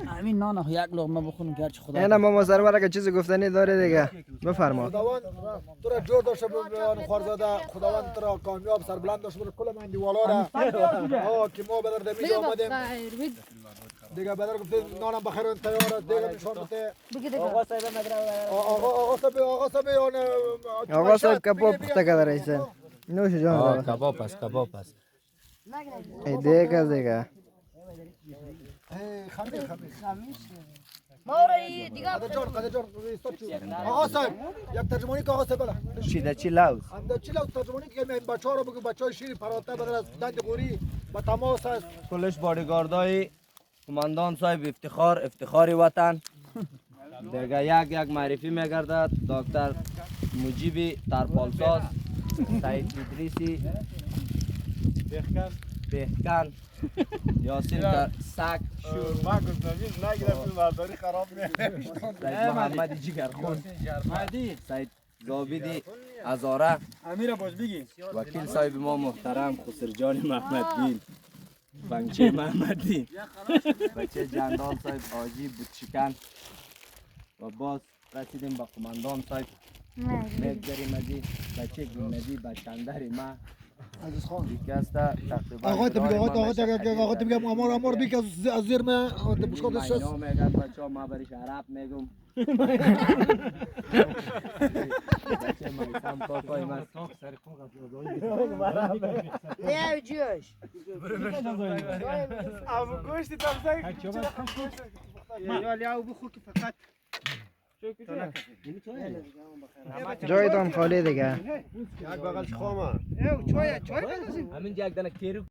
همین نان یک لقمه بخوریم گرچه خدا. اینا ماما سرور که چیزی گفتنی داره دیگه بفرما. خداوند تو را جور داشته بیان خارزاده، خداوند تو را کامیاب سربلند داشته بر کل من دیوالا را که ما بدر دمیجا آمدیم دیگه بدر گفته نانم بخیر تیار است دیگه نشان بده آقا صاحب مدرسه. آقا آقا صاحب کباب پخته کرده رئیسه. نوش جان. کباب است. ای دیگه. خمیش ما را دیگه قدر جان آقا صاحب یک ترجمانی که آقا صاحب بله چی لوز انده چی لوز ترجمانی که این بچه ها رو بگو بچه های شیری پراته بدل از دند غوری با تماس است کلش بادیگاردای کماندان صاحب افتخار وطن دیگه یک معرفی میگردد دکتر مجیبی ترپالساز سعید ادریسی بهکن یاسین سگ شورما گفتم نگرفتیم برداری خراب میشه سید محمد جگرخون سید زابیدی ازاره امیر باش بگی. وکیل صاحب ما محترم خسرجان محمددین بنچه محمدی بچه جندال صاحب آجی بودشکن و باز رسیدیم به قماندان صاحب میگذاریم ازی بچه گلندی بچندری ما عزیز خان بیکسته تقریبا آقا تو بگم امار بی که از زیر من بشکات شست اینا میگن بچه ها ما برش عرب میگم بچه میسم کاکای من نه جوش ابو گوشتی تمسک جایتان خالی دیگه. یک بغل خامه همین یک دانه کیرو